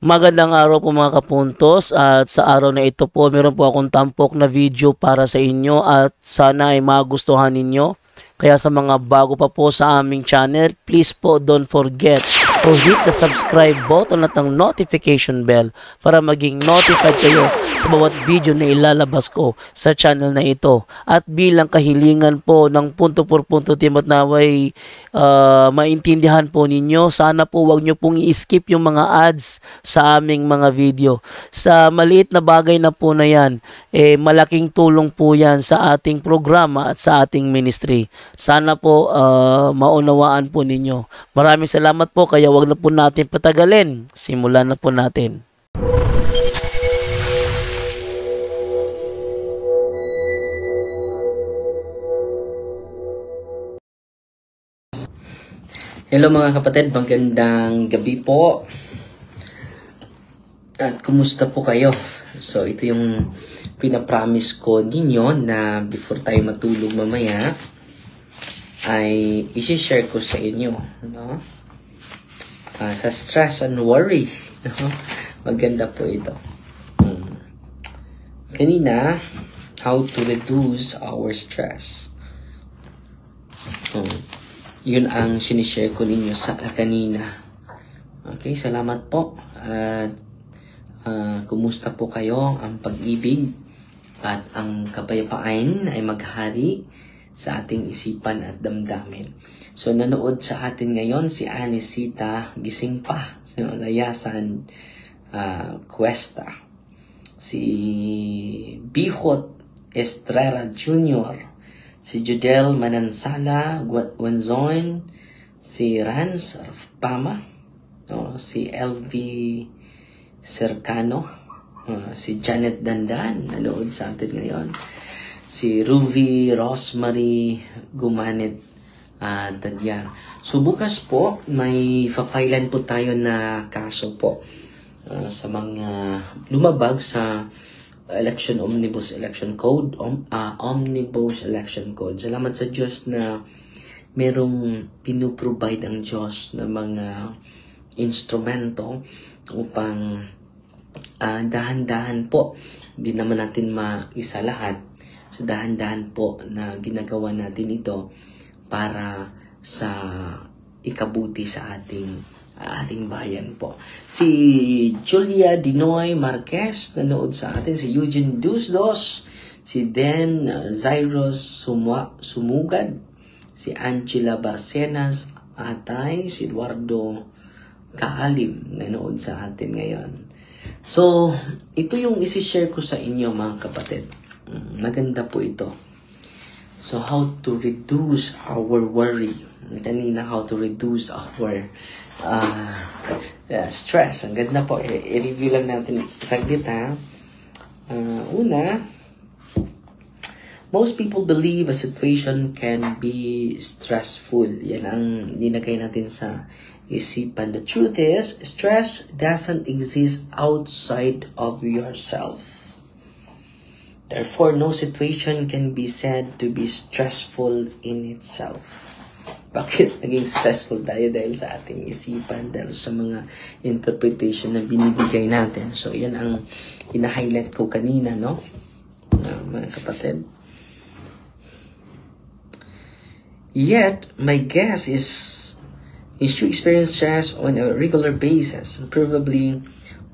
Magandang araw po mga kapuntos, at sa araw na ito po meron po akong tampok na video para sa inyo at sana ay magustuhan ninyo. Kaya sa mga bago pa po sa aming channel, please po don't forget to hit the subscribe button at ang notification bell para maging notified kayo sa bawat video na ilalabas ko sa channel na ito. At bilang kahilingan po ng punto por punto team at naway maintindihan po ninyo, sana po wag nyo pong i-skip yung mga ads sa aming mga video. Sa maliit na bagay na po na yan, malaking tulong po yan sa ating programa at sa ating ministry. Sana po maunawaan po ninyo. Maraming salamat po, kaya wag na po natin patagalin. Simulan na po natin. Hello mga kapatid, magandang gabi po. At kumusta po kayo? So ito yung pinapromise ko ninyo na before tayo matulog mamaya ay i-share ko sa inyo, no? Sa stress and worry, no? Maganda po ito. Kanina, how to reduce our stress. Yun ang sinishare ko ninyo sa kanina. Okay, salamat po. At kumusta po kayo? Ang pag-ibig at ang kapayapaan ay maghari sa ating isipan at damdamin. So, nanood sa atin ngayon si Anisita Gising pa sa Layasan Cuesta. Si Bihot Estrella Jr., si Judel Manansala Guanzon, si Rans Pama, si LV Cercano, si Janet Dandan, nanood sa atin ngayon, si Ruby Rosemary Gumanit Tadyan. So bukas po, may fa-filean po tayo na kaso po sa mga lumabag sa Omnibus Election Code, Omnibus Election Code. Salamat sa Diyos na merong pinuprovide ang Diyos na mga instrumento upang dahan-dahan po. Hindi naman natin maisa lahat. So dahan-dahan po na ginagawa natin ito para sa ikabuti sa ating bayan po. Si Julia Dinoy Marquez nanood sa atin, si Eugene Dusdos, si Den Zairos Sumugad, si Angela Barcenas Atay, si Eduardo Kaalim nanood sa atin ngayon. So, ito yung isi-share ko sa inyo mga kapatid. Maganda po ito. So, how to reduce our worry. Kanina, how to reduce our stress. Ang ganda po. I-review lang natin saglit, ha. Una, most people believe a situation can be stressful. Yan ang ninagay natin sa isipan. The truth is, stress doesn't exist outside of yourself. Therefore, no situation can be said to be stressful in itself. Bakit naging stressful tayo? Dahil sa ating isipan, dahil sa mga interpretation na binibigay natin. So, yan ang ina-highlight ko kanina, no? Mga kapatid. Yet, my guess is you experience stress on a regular basis, probably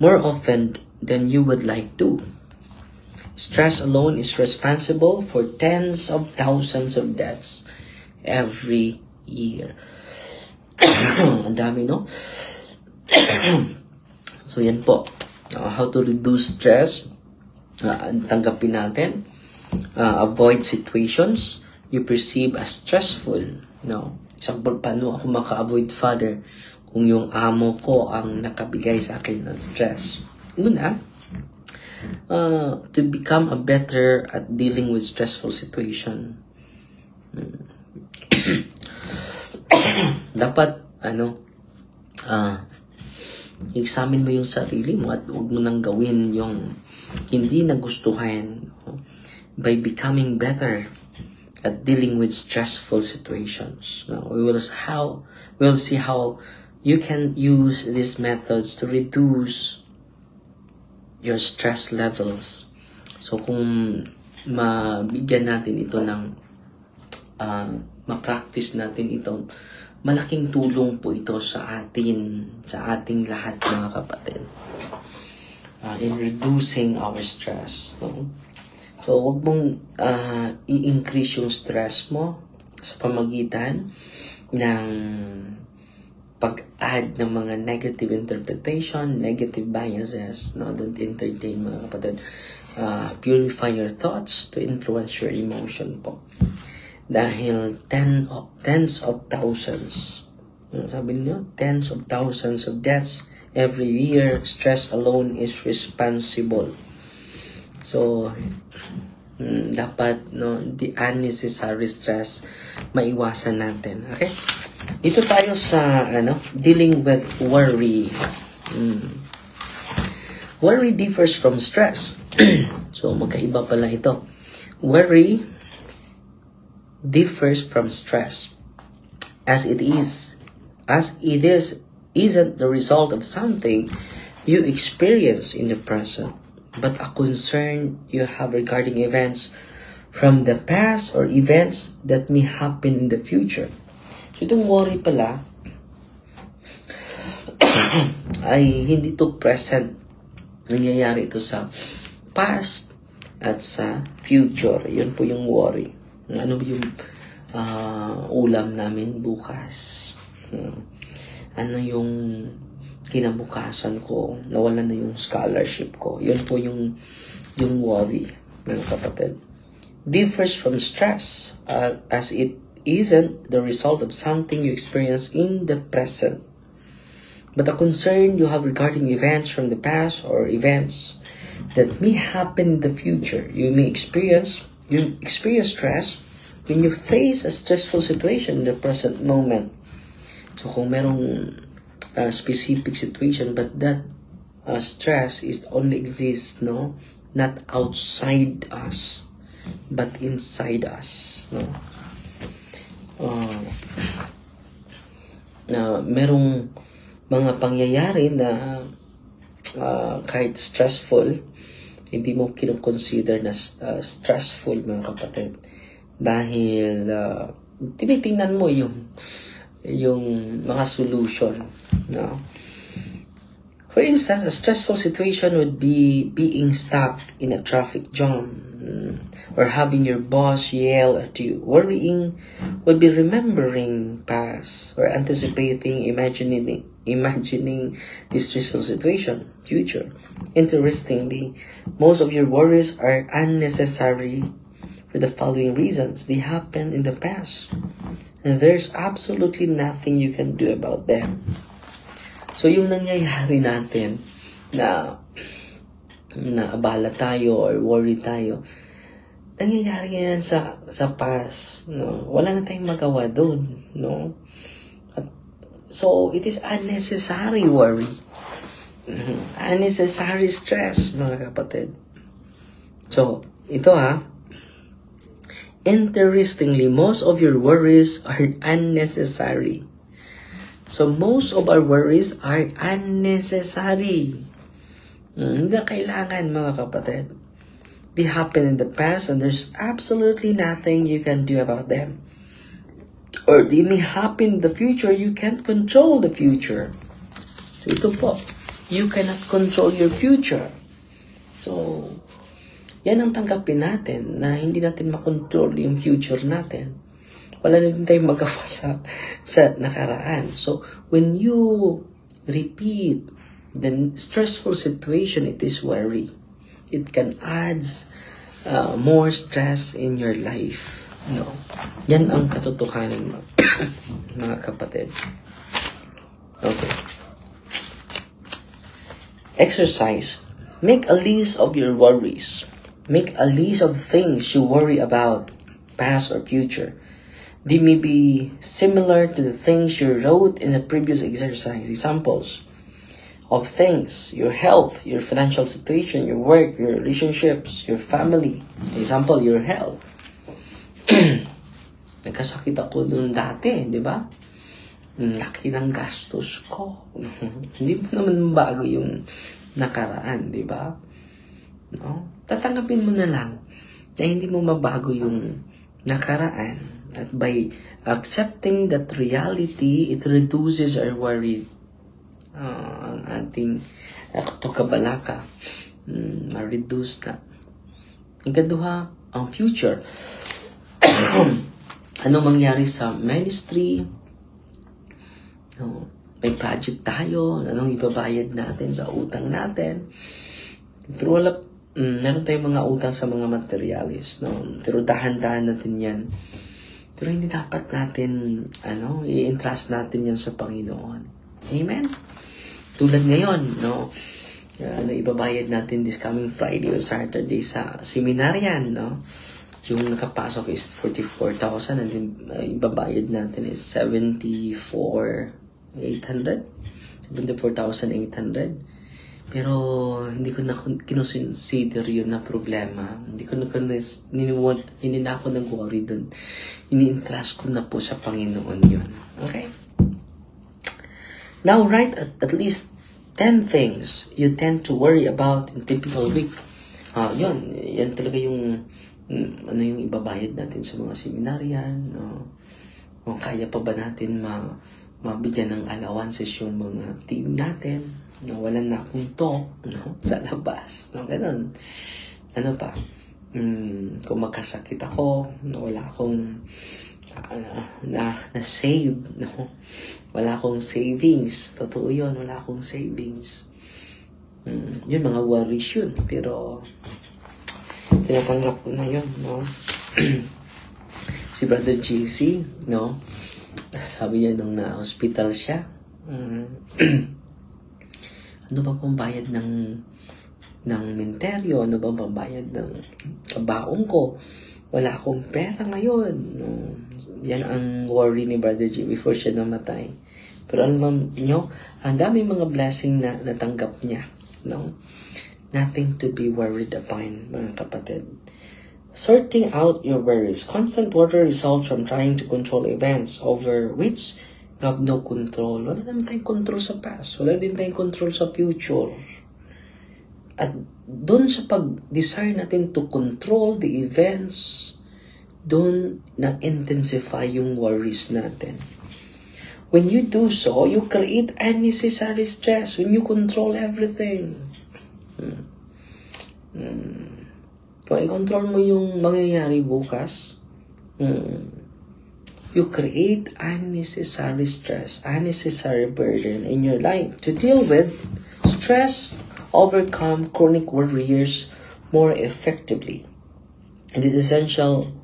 more often than you would like to. Stress alone is responsible for tens of thousands of deaths every year. Ang dami, no? So, yan po. How to reduce stress. Tanggapin natin. Avoid situations you perceive as stressful. No? Example, paano ako maka-avoid, Father, kung yung amo ko ang nakabigay sa akin ng stress? Una, to become a better at dealing with stressful situation. Dapat, examine mo yung sarili mo at huwag mo nang gawin yung hindi nagustuhan. By becoming better at dealing with stressful situations. Now, we will see how you can use these methods to reduce your stress levels. So kung mabigyan natin ito ng ma-practice natin ito, malaking tulong po ito sa ating lahat, mga kapatid, in reducing our stress, no? So wag mong i-increase yung stress mo sa pamagitan ng pag-add ng mga negative interpretation, negative biases, no? Don't entertain, mga kapatid. Purify your thoughts to influence your emotion po. Dahil tens of thousands, sabi niyo, tens of thousands of deaths every year, stress alone is responsible. So, dapat, no, the unnecessary stress, maiwasan natin. Okay? Dito tayo sa, dealing with worry. Worry differs from stress. So, magkaiba pala ito. Worry differs from stress, as it isn't the result of something you experience in the present, but a concern you have regarding events from the past or events that may happen in the future. So itong worry pala ay hindi to present. Nangyayari ito sa past at sa future. Yun po yung worry. Ano ba yung ulam namin bukas? Ano yung kinabukasan ko? Nawala na yung scholarship ko. Yun po yung worry, mga kapatid. Differs from stress, as it isn't the result of something you experience in the present, but a concern you have regarding events from the past or events that may happen in the future. You experience stress when you face a stressful situation in the present moment. So kung merong specific situation, but that stress only exists, no, not outside us, but inside us, no. Merong mga pangyayari na kahit stressful, hindi mo kinoconsider na stressful, mga kapatid, dahil tinitingnan mo yung mga solution, no? For instance, a stressful situation would be being stuck in a traffic jam, or having your boss yell at you. Worrying would be remembering past or anticipating, imagining this stressful situation, future. Interestingly, most of your worries are unnecessary for the following reasons. They happened in the past, and there's absolutely nothing you can do about them. So yung nangyayari natin na abala tayo or worry tayo, nangyayari yan sa past, no? Wala na tayong magawa doon, no? So it is unnecessary worry, unnecessary stress, mga kapatid. So ito interestingly, most of your worries are unnecessary. So most of our worries are unnecessary. Hindi na kailangan, mga kapatid. They happen in the past and there's absolutely nothing you can do about them. Or they may happen in the future, you can't control the future. So ito po, you cannot control your future. So, yan ang tanggapin natin, na hindi natin makontrol yung future natin. Wala na din tayong magawa sa nakaraan. So, when you repeat the stressful situation, it is worry. It can add more stress in your life. No. Yan ang katotohanan, mga kapatid. Okay. Exercise. Make a list of your worries. Make a list of things you worry about, past or future. They may be similar to the things you wrote in the previous exercise. Examples of things: your health, your financial situation, your work, your relationships, your family. Example, your health. Nagkasakit ako noon dati, di ba? laki ng gastos ko. Hindi mo naman bago yung nakaraan, di ba? No? Tatanggapin mo na lang na hindi mo mabago yung nakaraan. At by accepting that reality, it reduces our worry. Ang ating kabalaka, ma-reduce na. Ang kaduha, ang future. Ano mangyari sa ministry? No, may project tayo, anong ibabayad natin sa utang natin. Pero meron tayong mga utang sa mga materialis, no? Pero dahan-dahan natin yan. Pero hindi dapat natin, i-entrust natin yan sa Panginoon. Amen? Tulad ngayon, no? Ibabayad natin this coming Friday or Saturday sa seminaryan, no? Yung nakapasok is 44,000 and then ibabayad natin is 74,800. Pero hindi ko na kinonsider yun na problema. Hindi na ako nag-worry dun. Ini-entrust ko na po sa Panginoon yun. Okay? Now, write at least 10 things you tend to worry about in typical week. Yan talaga yung yung ibabayad natin sa mga seminaryan. Kung kaya pa ba natin mabigyan ng allowances yung mga team natin. Wala na akong talk, sa labas. Ganun. Ano pa? Kung magkasakit ako, wala akong na-save. Wala akong savings. Totoo yun, wala akong savings. Yun, mga worries yun. Pero, tinatanggap ko na yun, no? Si Brother JC, no? Sabi niya nung na-hospital siya, ano ba pang bayad ng menteryo? Ano ba pang bayad ng kabaong ko? Wala akong pera ngayon. No? Yan ang worry ni Brother G before siya namatay. Pero alam nyo, ang dami mga blessing na natanggap niya. No? Nothing to be worried upon, mga kapatid. Sorting out your worries. Constant worry results from trying to control events over which you have no control. Wala naman tayong control sa past. Wala din tayong control sa future. At doon sa pag-desire natin to control the events, doon na-intensify yung worries natin. When you do so, you create unnecessary stress when you control everything. Kung i-control mo yung mangyayari bukas, you create unnecessary stress, unnecessary burden in your life. To deal with stress, overcome chronic worries more effectively. It is essential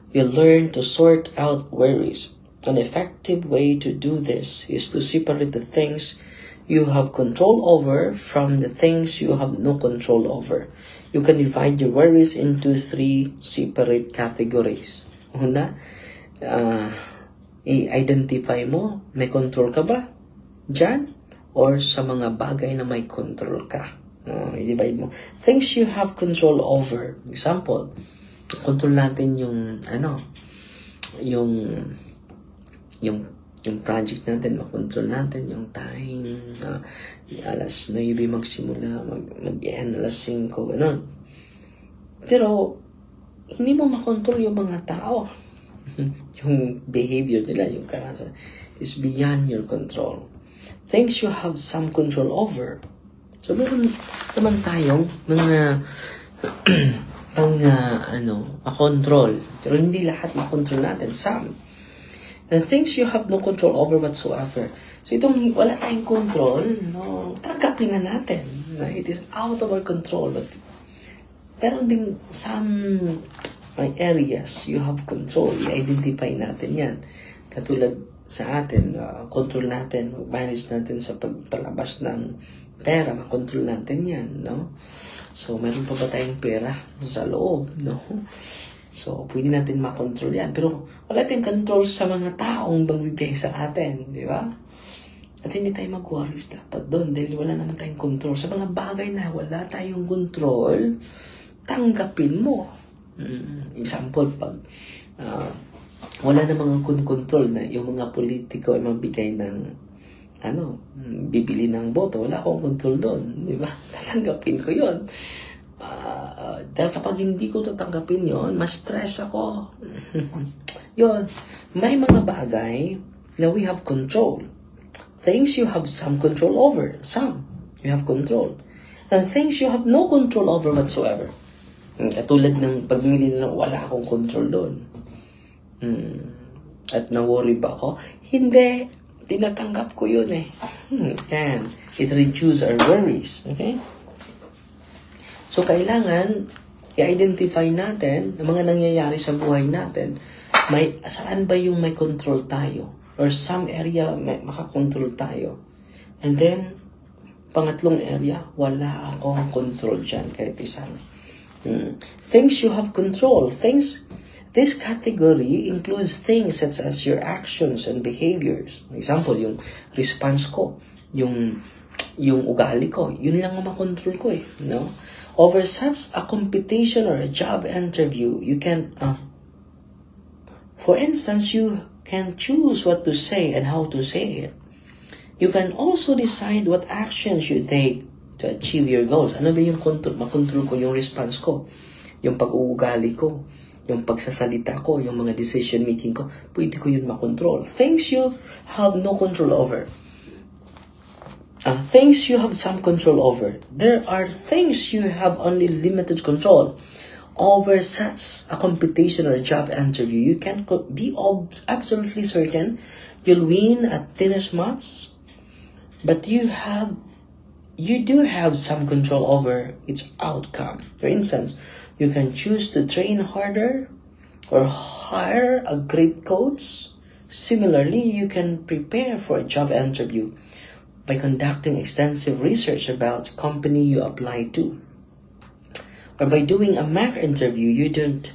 you learn to sort out worries. An effective way to do this is to separate the things you have control over from the things you have no control over. You can divide your worries into 3 separate categories. Una, i-identify mo, may control ka ba dyan? Or sa mga bagay na may control ka. I-divide mo. Things you have control over. Example, control natin yung project natin, makontrol natin yung time, alas 9 magsimula, mag-end alas 5, ganun. Pero, hindi mo makontrol yung mga tao. Yung behavior nila, yung karanasan, is beyond your control. Things you have some control over. So, meron naman tayong mga control. Pero hindi lahat makontrol natin. Some. And things you have no control over whatsoever. So, itong wala tayong control, tanggapin na natin. It is out of our control. But, meron din some areas you have control. I-identify natin yan. Katulad sa atin, control natin, manage natin sa pagpalabas ng pera, makontrol natin yan, no? So, meron pa ba tayong pera sa loob, no? So, pwede natin makontrol yan. Pero, wala tayong control sa mga taong magbibigay sa atin, di ba? At hindi tayo mag-worries dapat doon dahil wala naman tayong control. Sa mga bagay na wala tayong control, tanggapin mo. Example, pag wala na mga control na yung mga politiko ay mabigay ng bibili ng boto. Wala akong control doon, di ba? Tatanggapin ko yun. Dahil kapag hindi ko tatanggapin yon, mas stress ako. Yun. May mga bagay na we have control. Things you have some control over. Some you have control. And things you have no control over whatsoever. Katulad ng pagmili na wala akong control doon. At na-worry ba ako? Hindi. Tinatanggap ko yun eh. Yan. It reduces our worries. Okay? So, kailangan i-identify natin ang mga nangyayari sa buhay natin. Saan ba yung may control tayo? Or some area makakontrol tayo. And then, pangatlong area, wala akong control dyan kahit isang. Things you have control. This category includes things such as your actions and behaviors. For example, yung response ko, yung ugali ko, yun lang ang makontrol ko eh. No? Over such a competition or a job interview, you can, for instance, you can choose what to say and how to say it. You can also decide what actions you take to achieve your goals. Ano ba yung control? Makontrol ko yung response ko, yung pag-uugali ko, yung pagsasalita ko, yung mga decision making ko, pwede ko yun makontrol. Things you have no control over. Things you have some control over. There are things you have only limited control over, such a competition or a job interview. You can be absolutely certain you'll win at tennis match, but you do have some control over its outcome. For instance, you can choose to train harder or hire a great coach. Similarly, you can prepare for a job interview by conducting extensive research about the company you apply to. Or by doing a mock interview, you don't,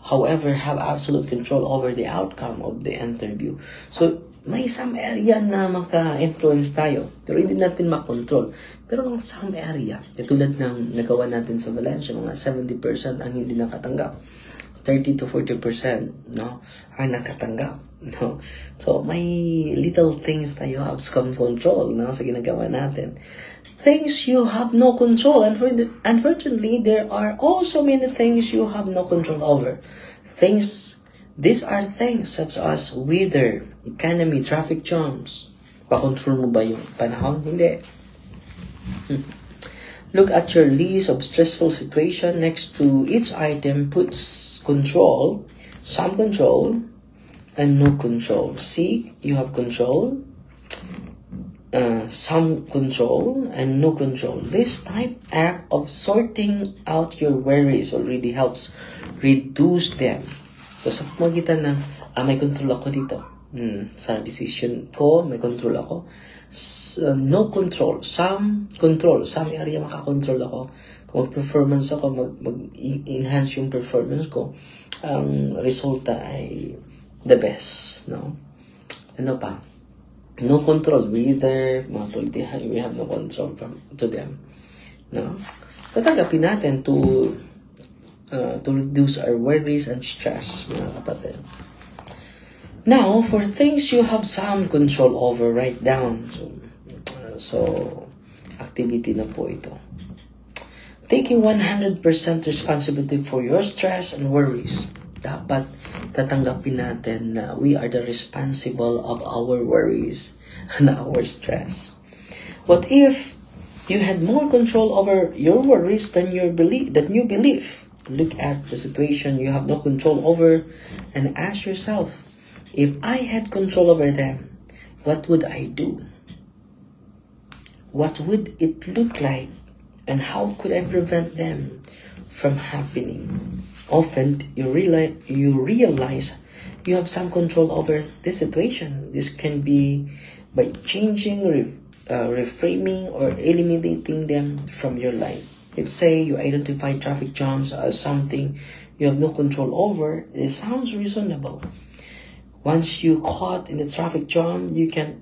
however, have absolute control over the outcome of the interview. So, may some area na maka-influence tayo, pero hindi natin makontrol. Pero ng some area, tulad ng nagawa natin sa Valencia, mga 70% ang hindi nakatanggap. 30 to 40%, no, ang nakatanggap. No? So, may little things tayo have some control, no, sa ginagawa natin. Things you have no control. And unfortunately, there are also many things you have no control over. These are things such as weather, economy, traffic jams. Pa-control mo ba yung panahon? Hindi. Look at your list of stressful situation. Next to each item puts control, some control, and no control. See, you have control, some control, and no control. This act of sorting out your worries already helps reduce them. So, sa pamagitan ng may control ako dito. Sa decision ko, may control ako. No control, some control. Some area makakontrol ako. Kung mag-performance ako, mag-enhance yung performance ko, ang resulta ay the best, no? Ano pa? No control. Whether mga politician, we have no control to them, no? Tatanggapin natin to reduce our worries and stress, mga kapatid. Now, for things you have some control over, write down. So activity na po ito. Taking 100% responsibility for your stress and worries. Dapat tatanggapin natin na we are the responsible of our worries and our stress. What if you had more control over your worries than you believe? Look at the situation you have no control over and ask yourself, if I had control over them, what would I do? What would it look like? And how could I prevent them from happening? Often, you realize you have some control over this situation. This can be by changing, reframing, or eliminating them from your life. Let's say you identify traffic jams as something you have no control over. It sounds reasonable. Once you caught in the traffic jam, you can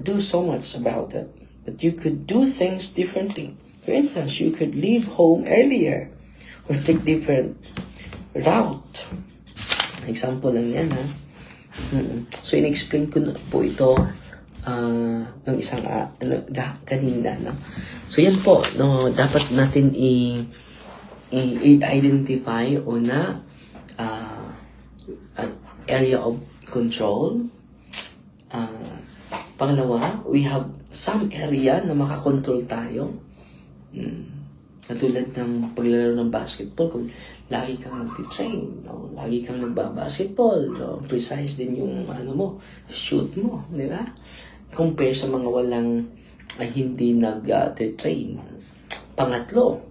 do so much about it. But you could do things differently. For instance, you could leave home earlier or take different route. Example lang yan, ha? So, in-explain ko na po ito ng isang kanina, no? So, yan po, no, dapat natin i-identify o na area of control. Pangalawa, we have some area na makakontrol tayo. Katulad ng paglalaro ng basketball, kung lagi kang nagtitrain, no? Lagi kang nagbabasketball, no? Precise din yung shoot mo, di ba? Compare sa mga walang hindi nag-train. Pangatlo,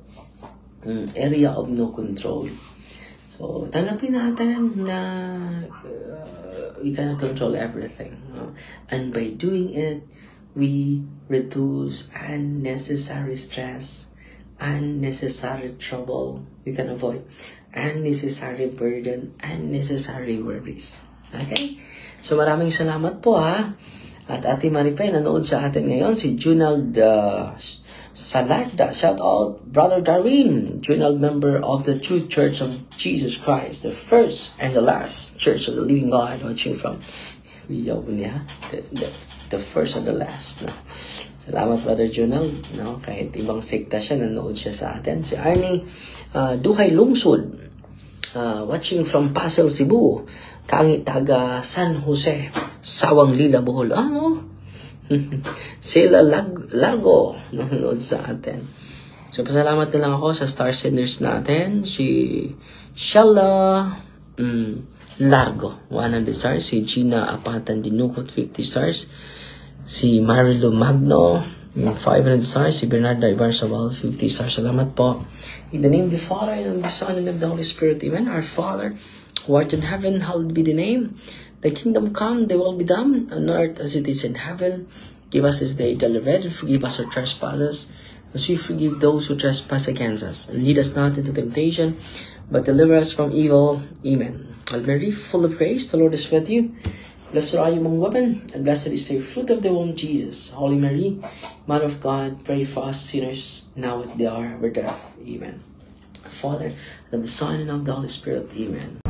area of no control. So, tanggapin natin na we cannot control everything. No? And by doing it, we reduce unnecessary stress, unnecessary trouble. We can avoid unnecessary burden, unnecessary worries. Okay? So, maraming salamat po, ha. At Ate Maripay, nanood sa atin ngayon, si Junald Salarda. Shout out, Brother Darwin, Junald, member of the True Church of Jesus Christ, the first and the last Church of the Living God, watching from the first and the last. No? Salamat, Brother Junald. No? Kahit ibang sekta siya, nanood siya sa atin. Si Arnie Duhay Lungsod, watching from Pasel, Cebu. Kangi taga San Jose, Sawang Lila, Bohol. Sila Largo, nanonood sa atin. So, pasalamat na lang ako sa star senders natin. Si Shala Largo, 100 stars. Si Gina Apatan Dinukot, 50 stars. Si Marilo Magno, 500 stars. Si Bernardo Ibarzabal, 50 stars. Salamat po. In the name of the Father, and of the Son, and of the Holy Spirit. Amen. Our Father, who art in heaven, hallowed be the name. Thy kingdom come, thy will be done, on earth as it is in heaven. Give us this day daily bread, and forgive us our trespasses, as we forgive those who trespass against us. And lead us not into temptation, but deliver us from evil. Amen. Hail Mary, full of grace, the Lord is with you. Blessed are you among women, and blessed is the fruit of the womb, Jesus. Holy Mary, Mother of God, pray for us sinners, now at the hour of our death. Amen. Father, and of the Son, and of the Holy Spirit. Amen.